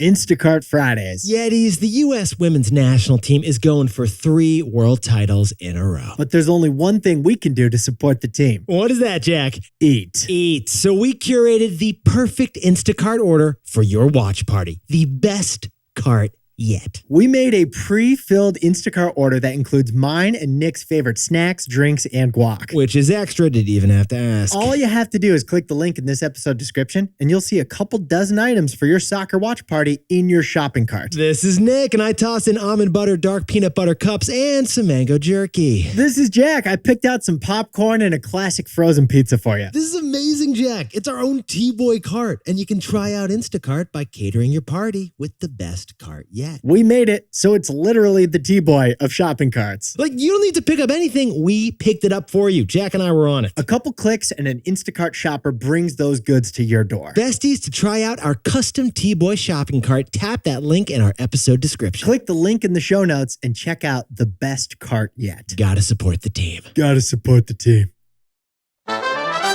Instacart Fridays. Yetis, the U.S. women's national team is going for 3 world titles in a row. But there's only one thing we can do to support the team. What is that, Jack? Eat. Eat. So we curated the perfect Instacart order for your watch party. The best cart yet. We made a pre-filled Instacart order that includes mine and Nick's favorite snacks, drinks, and guac. Which is extra, didn't even have to ask. All you have to do is click the link in this episode description, and you'll see a couple dozen items for your soccer watch party in your shopping cart. This is Nick, and I tossed in almond butter, dark peanut butter cups, and some mango jerky. This is Jack. I picked out some popcorn and a classic frozen pizza for you. This is amazing, Jack. It's our own T-Boy cart, and you can try out Instacart by catering your party with the best cart yet. We made it, so it's literally the T-Boy of shopping carts. Like, you don't need to pick up anything. We picked it up for you. Jack and I were on it. A couple clicks and an Instacart shopper brings those goods to your door. Besties, to try out our custom T-Boy shopping cart, tap that link in our episode description. Click the link in the show notes and check out the best cart yet. Gotta support the team. Gotta support the team.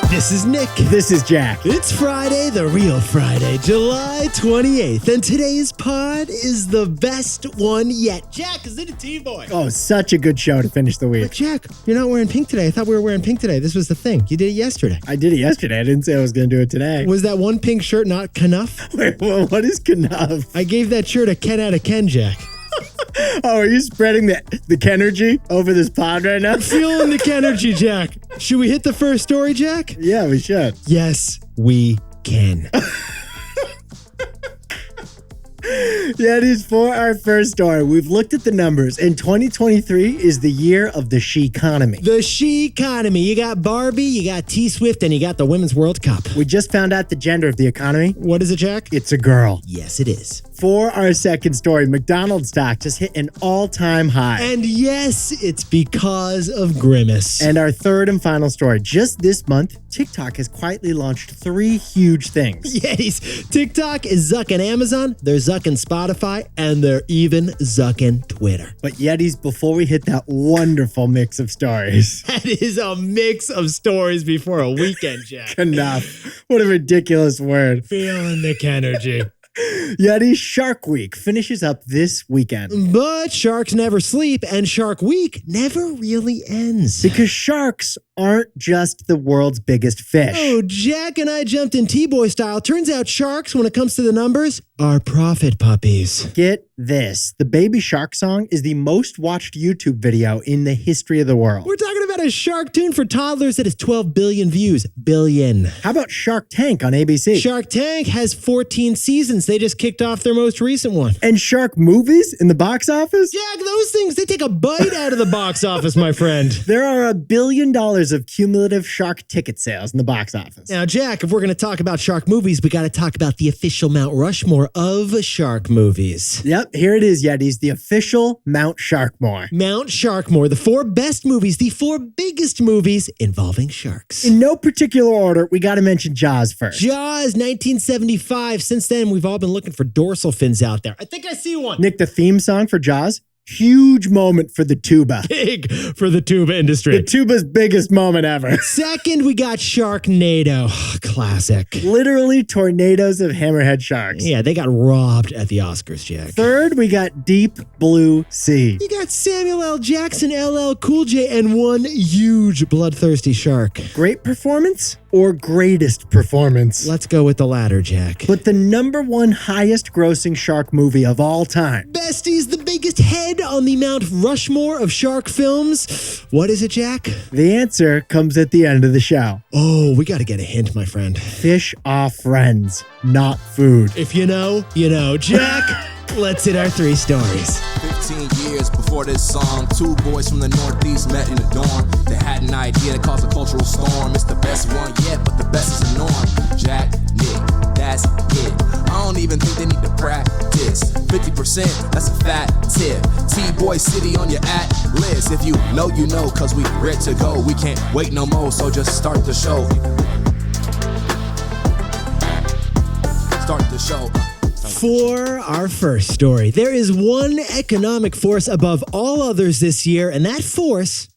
This is Nick. This is Jack. It's Friday, the real Friday, July 28th, and today's pod is the best one yet. Jack, is it a T-Boy? Oh, such a good show to finish the week. But Jack, you're not wearing pink today. I thought we were wearing pink today. This was the thing. You did it yesterday. I did it yesterday. I didn't say I was going to do it today. Was that one pink shirt not Knuff? Wait, well, what is Knuff? I gave that shirt a Ken out of Ken, Jack. Oh, are you spreading the Kenergy over this pod right now? Feeling the Kenergy, Jack. Should we hit the first story, Jack? Yeah, we should. Yes, we can. Yetis, for our first story, we've looked at the numbers, and 2023 is the year of the She-conomy. The She-conomy. You got Barbie, you got T-Swift, and you got the Women's World Cup. We just found out the gender of the economy. What is it, Jack? It's a girl. Yes, it is. For our second story, McDonald's stock just hit an all-time high. And yes, it's because of Grimace. And our third and final story, just this month, TikTok has quietly launched 3 huge things. Yetis, TikTok is zucking Amazon, they're zucking Spotify, and they're even zucking Twitter. But Yetis, before we hit that wonderful mix of stories. That is a mix of stories before a weekend, Jack. Enough. What a ridiculous word. Feeling the energy. Yeti, Shark Week finishes up this weekend. But sharks never sleep, and Shark Week never really ends. Because sharks aren't just the world's biggest fish. Oh, Jack and I jumped in T-Boy style. Turns out sharks, when it comes to the numbers, are profit puppies. Get this. The Baby Shark song is the most watched YouTube video in the history of the world. We're talking about a shark tune for toddlers that has 12 billion views. Billion. How about Shark Tank on ABC? Shark Tank has 14 seasons. They just kicked off their most recent one. And shark movies in the box office? Jack, those things, they take a bite out of the box office, my friend. There are $1 billion of cumulative shark ticket sales in the box office. Now, Jack, if we're going to talk about shark movies, we got to talk about the official Mount Rushmore of shark movies. Yep, here it is, Yetis, the official Mount Sharkmore. Mount Sharkmore, the 4 best movies, the 4 biggest movies involving sharks. In no particular order, we got to mention Jaws first. Jaws, 1975. Since then, we've all been looking for dorsal fins out there. I think I see one. Nick, the theme song for Jaws? Huge moment for the tuba. Big for the tuba industry. The tuba's biggest moment ever. Second, we got Sharknado. Classic. Literally tornadoes of hammerhead sharks. Yeah, they got robbed at the Oscars, Jack. Third, we got Deep Blue Sea. You got Samuel L. Jackson, LL Cool J, and one huge bloodthirsty shark. Great performance or greatest performance? Let's go with the latter, Jack. But the #1 highest grossing shark movie of all time. Besties, the biggest head on the Mount Rushmore of shark films. What is it, Jack? The answer comes at the end of the show. Oh, we got to get a hint, my friend. Fish are friends, not food. If you know, you know. Jack, let's hit our 3 stories. 15 years before this song, 2 boys from the Northeast met in the dorm. They had an idea that caused a cultural storm. It's the best one yet, but the best is the norm. Jack, Nick, that's it. I don't even think they need to practice. 50%, that's a fat tip. T-Boy City on your at list. If you know, you know, cause we ready to go. We can't wait no more, so just start the show. Start the show. For our first story, there is one economic force above all others this year, and that force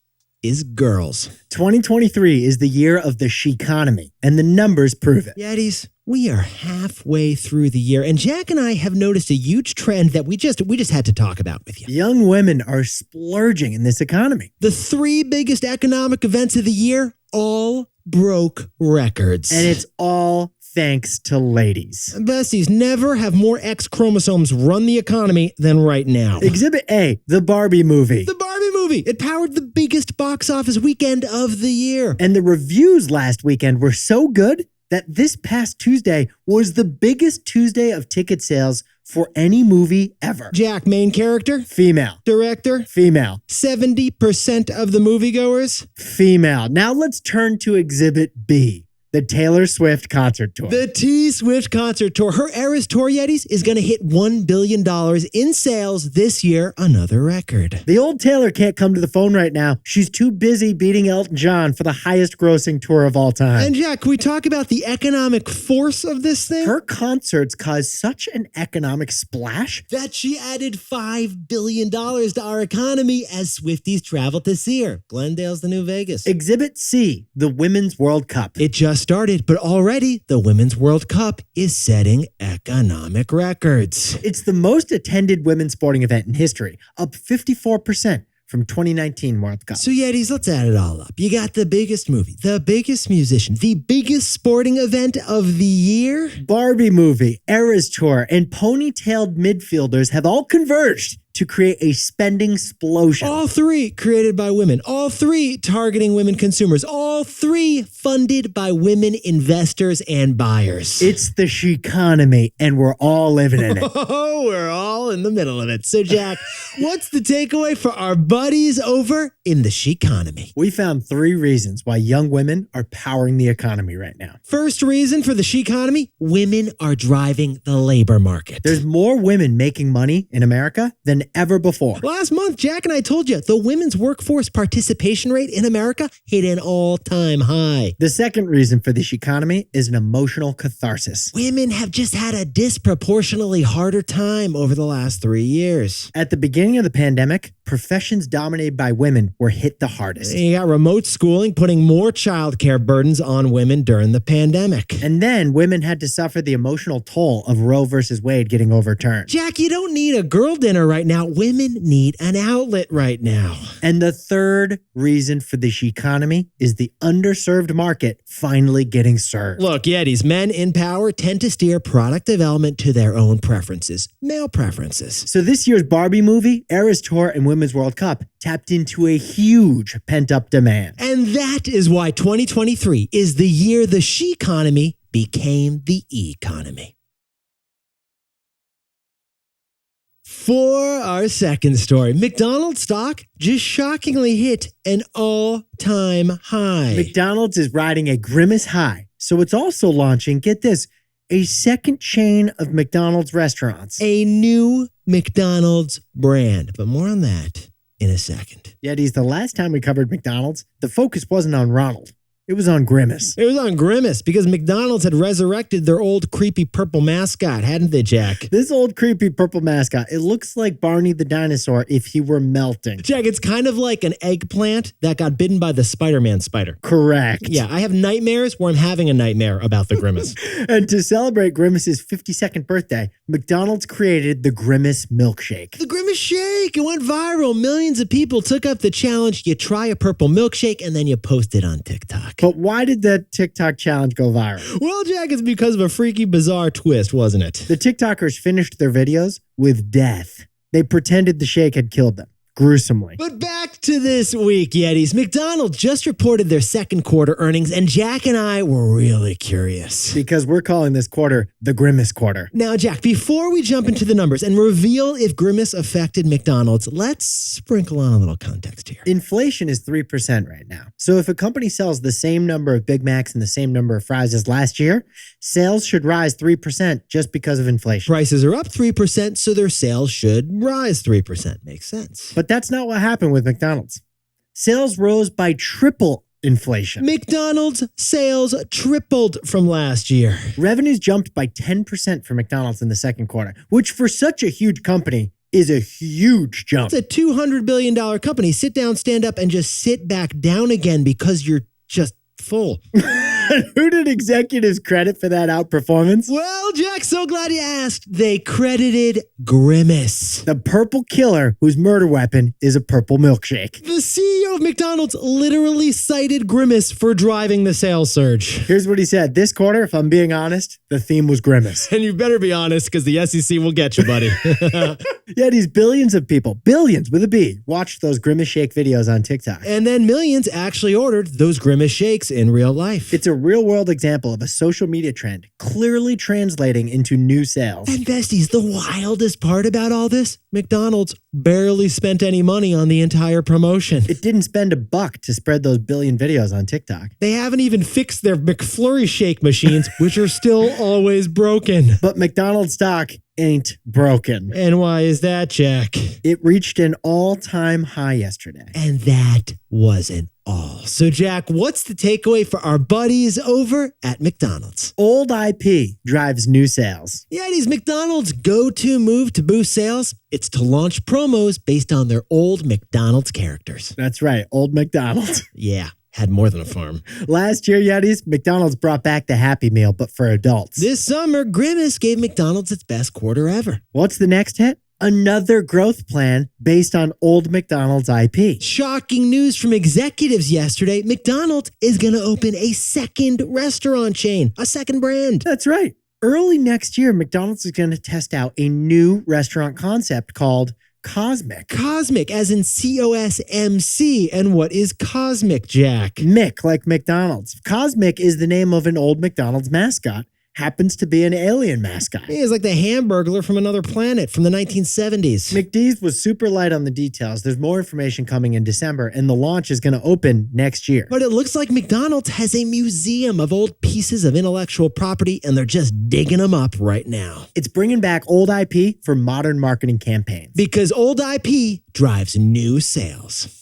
is girls. 2023 is the year of the she-conomy, and the numbers prove it. Yetis, we are halfway through the year, and Jack and I have noticed a huge trend that we just had to talk about with you. Young women are splurging in this economy. The 3 biggest economic events of the year all broke records. And it's all thanks to ladies. Besties, never have more X chromosomes run the economy than right now. Exhibit A, the Barbie movie. The Barbie movie. It powered the biggest box office weekend of the year. And the reviews last weekend were so good that this past Tuesday was the biggest Tuesday of ticket sales for any movie ever. Jack, main character? Female. Director? Female. 70% of the moviegoers? Female. Now let's turn to Exhibit B, the Taylor Swift concert tour. The T-Swift concert tour. Her Eras Tour, Yetis, is going to hit $1 billion in sales this year, another record. The old Taylor can't come to the phone right now. She's too busy beating Elton John for the highest grossing tour of all time. And Jack, can we talk about the economic force of this thing? Her concerts caused such an economic splash that she added $5 billion to our economy as Swifties travel to see her. Glendale's the new Vegas. Exhibit C, the Women's World Cup. It just started, but already the Women's World Cup is setting economic records. It's the most attended women's sporting event in history, up 54% from 2019 World Cup. So Yetis, let's add it all up. You got the biggest movie, the biggest musician, the biggest sporting event of the year. Barbie movie, Eras Tour, and ponytailed midfielders have all converged to create a spending explosion. All 3 created by women. All 3 targeting women consumers. All 3 funded by women investors and buyers. It's the she-conomy, and we're all living in it. Oh, we're all in the middle of it. So, Jack, what's the takeaway for our buddies over in the she-conomy? We found 3 reasons why young women are powering the economy right now. First reason for the she-conomy, women are driving the labor market. There's more women making money in America than ever before. Last month, Jack and I told you the women's workforce participation rate in America hit an all-time high. The second reason for the she-conomy is an emotional catharsis. Women have just had a disproportionately harder time over the last 3 years. At the beginning of the pandemic, professions dominated by women were hit the hardest. You got remote schooling putting more childcare burdens on women during the pandemic. And then women had to suffer the emotional toll of Roe versus Wade getting overturned. Jack, you don't need a girl dinner right now. Women need an outlet right now. And the third reason for the she-conomy is the underserved market finally getting served. Look, Yetis, men in power tend to steer product development to their own preferences, male preferences. So this year's Barbie movie, Eras Tour, and Women's World Cup tapped into a huge pent-up demand. And that is why 2023 is the year the she-conomy became the economy. For our second story, McDonald's stock just shockingly hit an all-time high. McDonald's is riding a Grimace high, so it's also launching, get this, a second chain of McDonald's restaurants. A new McDonald's brand, but more on that in a second. Yetis, the last time we covered McDonald's, the focus wasn't on Ronald. It was on Grimace. It was on Grimace because McDonald's had resurrected their old creepy purple mascot, hadn't they, Jack? This old creepy purple mascot, it looks like Barney the dinosaur if he were melting. Jack, it's kind of like an eggplant that got bitten by the Spider-Man spider. Correct. Yeah, I have nightmares where I'm having a nightmare about the Grimace. And to celebrate Grimace's 52nd birthday, McDonald's created the Grimace milkshake. The Grimace shake, it went viral. Millions of people took up the challenge. You try a purple milkshake and then you post it on TikTok. But why did the TikTok challenge go viral? Well, Jack, it's because of a freaky, bizarre twist, wasn't it? The TikTokers finished their videos with death. They pretended the shake had killed them. Gruesomely. But back to this week, Yetis. McDonald's just reported their second quarter earnings, and Jack and I were really curious. Because we're calling this quarter the Grimace quarter. Now, Jack, before we jump into the numbers and reveal if Grimace affected McDonald's, let's sprinkle on a little context here. Inflation is 3% right now. So if a company sells the same number of Big Macs and the same number of fries as last year, sales should rise 3% just because of inflation. Prices are up 3%, so their sales should rise 3%. Makes sense. But that's not what happened with McDonald's. Sales rose by triple inflation. McDonald's sales tripled from last year. Revenues jumped by 10% for McDonald's in the second quarter, which for such a huge company is a huge jump. It's a $200 billion company. Sit down, stand up, and just sit back down again because you're just full. Who did executives credit for that outperformance? Well, Jack, so glad you asked. They credited Grimace. The purple killer whose murder weapon is a purple milkshake. The CEO of McDonald's literally cited Grimace for driving the sales surge. Here's what he said. This quarter, if I'm being honest, the theme was Grimace. And you better be honest, because the SEC will get you, buddy. Yeah, these billions of people, billions with a B, watched those Grimace shake videos on TikTok. And then millions actually ordered those Grimace shakes in real life. It's a real-world example of a social media trend clearly translating into new sales. And besties, the wildest part about all this, McDonald's barely spent any money on the entire promotion. It didn't spend $1 to spread those billion videos on TikTok. They haven't even fixed their McFlurry shake machines, which are still always broken. But McDonald's stock ain't broken. And why is that, Jack? It reached an all-time high yesterday. And that wasn't all. So, Jack, what's the takeaway for our buddies over at McDonald's? Old IP drives new sales. Yeah, it is McDonald's go-to move to boost sales. It's to launch promos based on their old McDonald's characters. That's right, old McDonald's. Yeah, had more than a farm. Last year, Yetis, McDonald's brought back the Happy Meal, but for adults. This summer, Grimace gave McDonald's its best quarter ever. What's the next hit? Another growth plan based on old McDonald's IP. Shocking news from executives yesterday. McDonald's is going to open a second restaurant chain, a second brand. That's right. Early next year, McDonald's is going to test out a new restaurant concept called Cosmic. Cosmic, as in COSMC. And what is Cosmic, Jack? Mick, like McDonald's. Cosmic is the name of an old McDonald's mascot. Happens to be an alien mascot. He is like the Hamburglar from another planet from the 1970s. McDee's was super light on the details. There's more information coming in December, and the launch is going to open next year. But it looks like McDonald's has a museum of old pieces of intellectual property, and they're just digging them up right now. It's bringing back old IP for modern marketing campaigns. Because old IP drives new sales.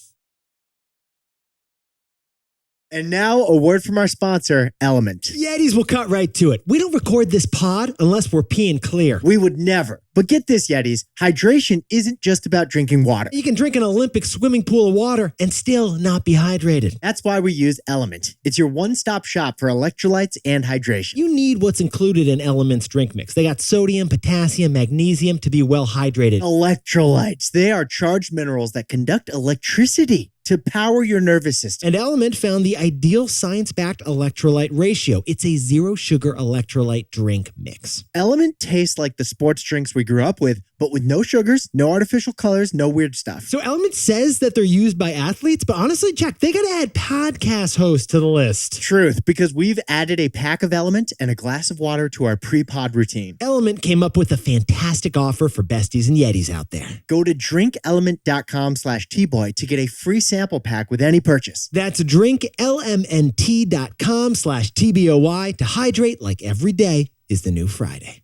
And now, a word from our sponsor, Element. Yetis will cut right to it. We don't record this pod unless we're peeing clear. We would never. But get this, Yetis, hydration isn't just about drinking water. You can drink an Olympic swimming pool of water and still not be hydrated. That's why we use Element. It's your one-stop shop for electrolytes and hydration. You need what's included in Element's drink mix. They got sodium, potassium, magnesium to be well hydrated. Electrolytes. They are charged minerals that conduct electricity to power your nervous system. And Element found the ideal science-backed electrolyte ratio. It's a zero-sugar electrolyte drink mix. Element tastes like the sports drinks we grew up with, but with no sugars, no artificial colors, no weird stuff. So Element says that they're used by athletes, but honestly, Jack, they gotta add podcast hosts to the list. Truth, because we've added a pack of Element and a glass of water to our pre-pod routine. Element came up with a fantastic offer for besties and Yetis out there. Go to drinkelement.com/tboy to get a free sample pack with any purchase. That's drinklmnt.com/tboy to hydrate like every day is the new Friday.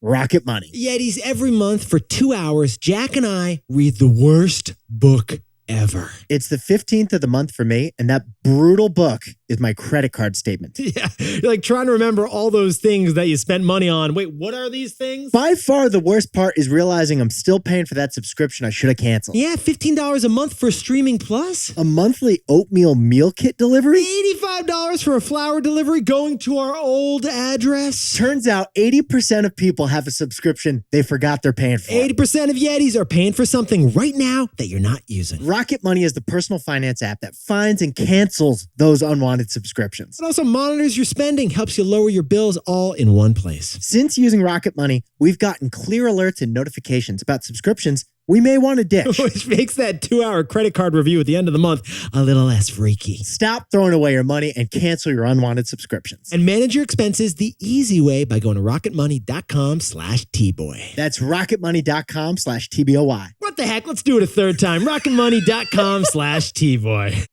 Rocket Money. Yetis, every month for 2 hours, Jack and I read the worst book ever. It's the 15th of the month for me, and that brutal book is my credit card statement. Yeah, you're like trying to remember all those things that you spent money on. Wait, what are these things? By far, the worst part is realizing I'm still paying for that subscription I should have canceled. Yeah, $15 a month for Streaming Plus. A monthly oatmeal meal kit delivery? $85 for a flour delivery going to our old address. Turns out 80% of people have a subscription they forgot they're paying for. 80% of Yetis are paying for something right now that you're not using. Rocket Money is the personal finance app that finds and cancels those unwanted subscriptions. It also monitors your spending, helps you lower your bills all in one place. Since using Rocket Money, we've gotten clear alerts and notifications about subscriptions we may want to ditch. Which makes that 2-hour credit card review at the end of the month a little less freaky. Stop throwing away your money and cancel your unwanted subscriptions. And manage your expenses the easy way by going to RocketMoney.com/tboy. That's RocketMoney.com/tboy. What the heck? Let's do it a third time. RocketMoney.com/tboy.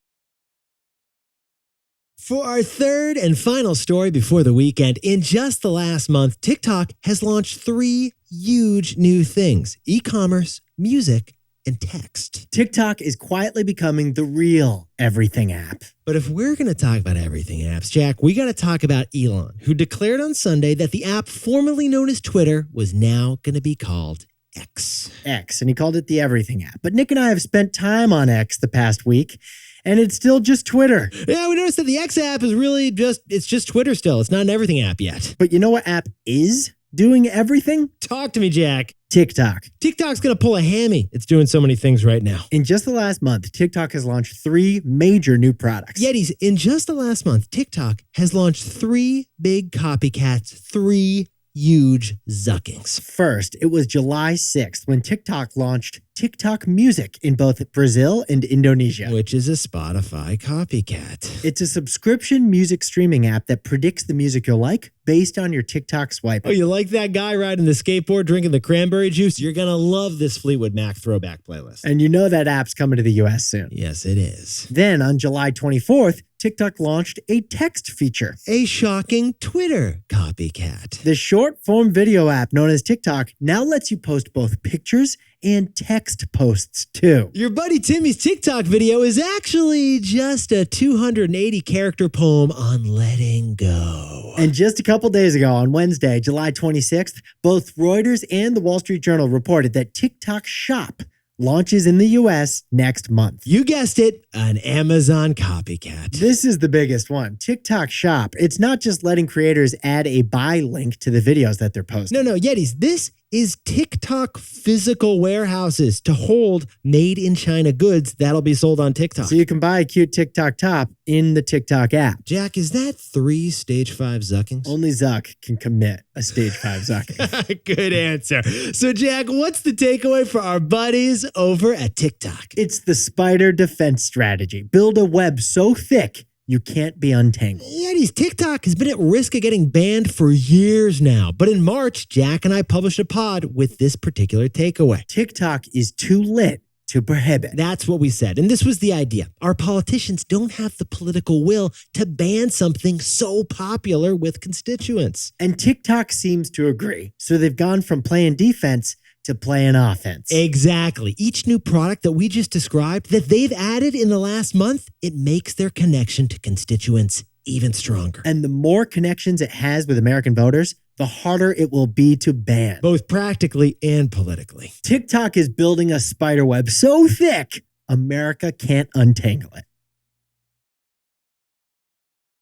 For our third and final story before the weekend, in just the last month, TikTok has launched 3 huge new things: e-commerce, music, and text. TikTok is quietly becoming the real everything app. But if we're going to talk about everything apps, Jack, we got to talk about Elon, who declared on Sunday that the app formerly known as Twitter was now going to be called X. And he called it the everything app. But Nick and I have spent time on X the past week, and it's still just Twitter. Yeah, we noticed that the X app is really it's just Twitter still. It's not an everything app yet. But you know what app is doing everything? Talk to me, Jack. TikTok. TikTok's going to pull a hammy. It's doing so many things right now. In just the last month, TikTok has launched 3 major new products. Yetis, in just the last month, TikTok has launched 3 big copycats, 3 huge zuckings. First, it was July 6th when TikTok launched TikTok Music in both Brazil and Indonesia. Which is a Spotify copycat. It's a subscription music streaming app that predicts the music you'll like based on your TikTok swipe. Oh, you like that guy riding the skateboard drinking the cranberry juice? You're going to love this Fleetwood Mac throwback playlist. And you know that app's coming to the US soon. Yes, it is. Then on July 24th, TikTok launched a text feature. A shocking Twitter copycat. The short-form video app known as TikTok now lets you post both pictures and text posts too. Your buddy Timmy's TikTok video is actually just a 280-character poem on letting go. And just a couple days ago on Wednesday, July 26th, both Reuters and the Wall Street Journal reported that TikTok Shop launches in the US next month. You guessed it, an Amazon copycat. This is the biggest one. TikTok Shop. It's not just letting creators add a buy link to the videos that they're posting. No, Yetis, this is TikTok physical warehouses to hold made in China goods that'll be sold on TikTok. So you can buy a cute TikTok top in the TikTok app. Jack, is that 3 stage 5 zuckings? Only Zuck can commit a stage 5 zucking. Good answer. So Jack, what's the takeaway for our buddies over at TikTok? It's the spider defense strategy. Build a web so thick you can't be untangled. Yetis, TikTok has been at risk of getting banned for years now. But in March, Jack and I published a pod with this particular takeaway. TikTok is too lit to prohibit. That's what we said. And this was the idea. Our politicians don't have the political will to ban something so popular with constituents. And TikTok seems to agree. So they've gone from playing defense to playing offense. Exactly. Each new product that we just described that they've added in the last month, it makes their connection to constituents even stronger. And the more connections it has with American voters, the harder it will be to ban. Both practically and politically. TikTok is building a spider web so thick, America can't untangle it.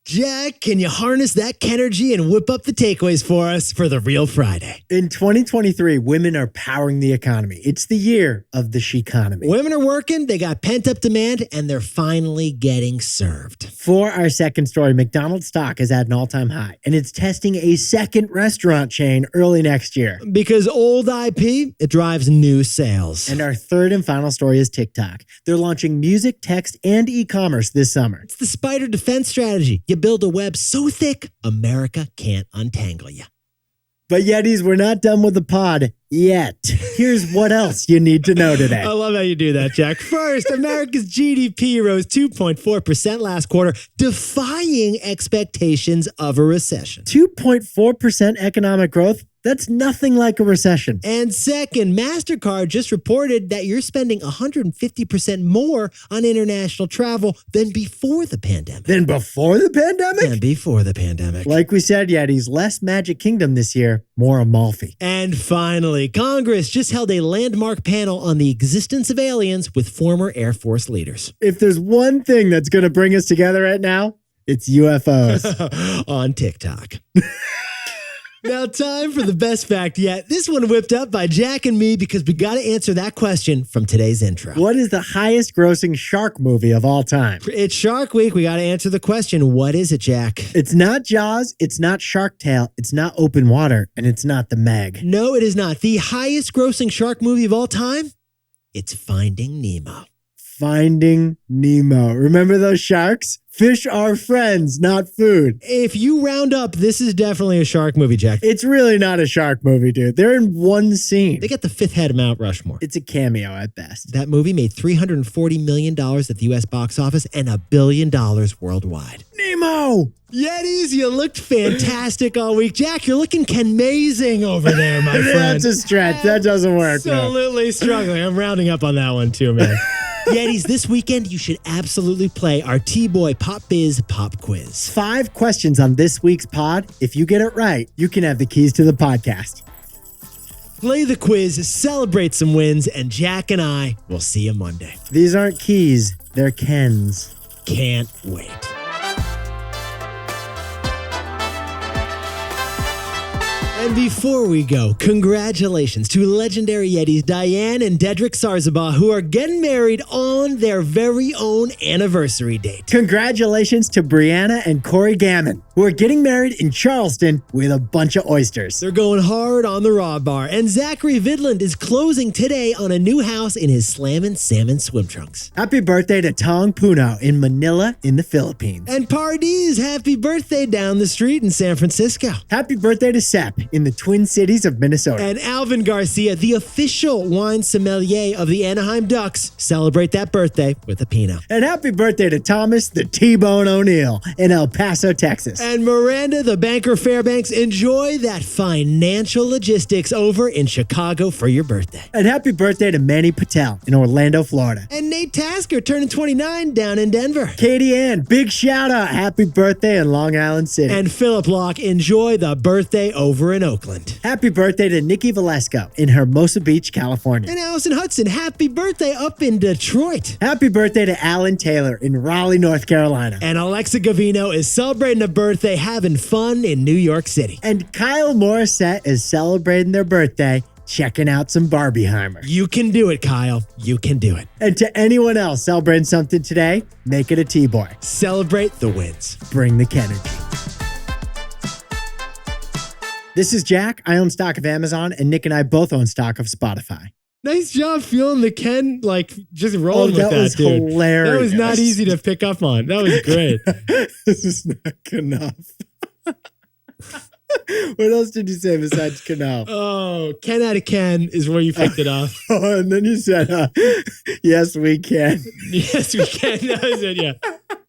Jack, can you harness that Kenergy and whip up the takeaways for us for the Real Friday? In 2023, women are powering the economy. It's the year of the She-conomy. Women are working, they got pent-up demand, and they're finally getting served. For our second story, McDonald's stock is at an all-time high, and it's testing a second restaurant chain early next year. Because old IP, it drives new sales. And our third and final story is TikTok. They're launching music, text, and e-commerce this summer. It's the spider defense strategy. You build a web so thick, America can't untangle you. But Yetis, we're not done with the pod yet. Here's what else you need to know today. I love how you do that, Jack. First, America's GDP rose 2.4% last quarter, defying expectations of a recession. 2.4% economic growth? That's nothing like a recession. And second, MasterCard just reported that you're spending 150% more on international travel than before the pandemic. Than before the pandemic? Than before the pandemic. Like we said, Yetis, less Magic Kingdom this year, more Amalfi. And finally, Congress just held a landmark panel on the existence of aliens with former Air Force leaders. If there's one thing that's going to bring us together right now, it's UFOs. On TikTok. Now, time for the best fact yet. This one whipped up by Jack and me because we got to answer that question from today's intro. What is the highest grossing shark movie of all time? It's Shark Week. We got to answer the question. What is it, Jack? It's not Jaws, it's not Shark Tale, it's not Open Water, and it's not The Meg. No, it is not. The highest grossing shark movie of all time? It's Finding Nemo. Finding Nemo. Remember those sharks? Fish are friends, not food. If you round up, this is definitely a shark movie, Jack. It's really not a shark movie, dude. They're in one scene. They got the fifth head of Mount Rushmore. It's a cameo at best. That movie made $340 million at the U.S. box office and $1 billion worldwide. Nemo! Yetis, you looked fantastic all week. Jack, you're looking amazing over there, my friend. That's a stretch. That doesn't work. No. Absolutely struggling. I'm rounding up on that one too, man. Yetis, this weekend you should absolutely play our T-Boy Pop Biz Pop Quiz. 5 questions on this week's pod. If you get it right, you can have the keys to the podcast. Play the quiz, celebrate some wins, and Jack and I will see you Monday. These aren't keys, they're Kens. Can't wait. And before we go, congratulations to legendary Yetis Diane and Dedrick Sarzaba, who are getting married on their very own anniversary date. Congratulations to Brianna and Corey Gammon, who are getting married in Charleston with a bunch of oysters. They're going hard on the raw bar. And Zachary Vidland is closing today on a new house in his Slammin' Salmon swim trunks. Happy birthday to Tong Puno in Manila in the Philippines. And Pardis, happy birthday down the street in San Francisco. Happy birthday to Sepp in the Twin Cities of Minnesota. And Alvin Garcia, the official wine sommelier of the Anaheim Ducks, celebrate that birthday with a Pinot. And happy birthday to Thomas the T-Bone O'Neill in El Paso, Texas. And Miranda the Banker Fairbanks, enjoy that financial logistics over in Chicago for your birthday. And happy birthday to Manny Patel in Orlando, Florida. And Nate Tasker turning 29 down in Denver. Katie Ann, big shout out. Happy birthday in Long Island City. And Philip Locke, enjoy the birthday over in Oakland. Happy birthday to Nikki Valesco in Hermosa Beach, California. And Allison Hudson, happy birthday up in Detroit. Happy birthday to Alan Taylor in Raleigh, North Carolina. And Alexa Gavino is celebrating a birthday, having fun in New York City. And Kyle Morissette is celebrating their birthday, checking out some Barbieheimer. You can do it, Kyle. You can do it. And to anyone else celebrating something today, make it a T-Boy. Celebrate the wins. Bring the Kennedy. This is Jack. I own stock of Amazon, and Nick and I both own stock of Spotify. Nice job feeling the Ken, like just rolling with that, was dude. hilarious. That was not easy to pick up on. That was great. This is not enough. What else did you say besides canal? Oh, Ken out of Ken is where you picked it off. Oh, and then you said, yes, we can. Yes, we can. That was it, yeah.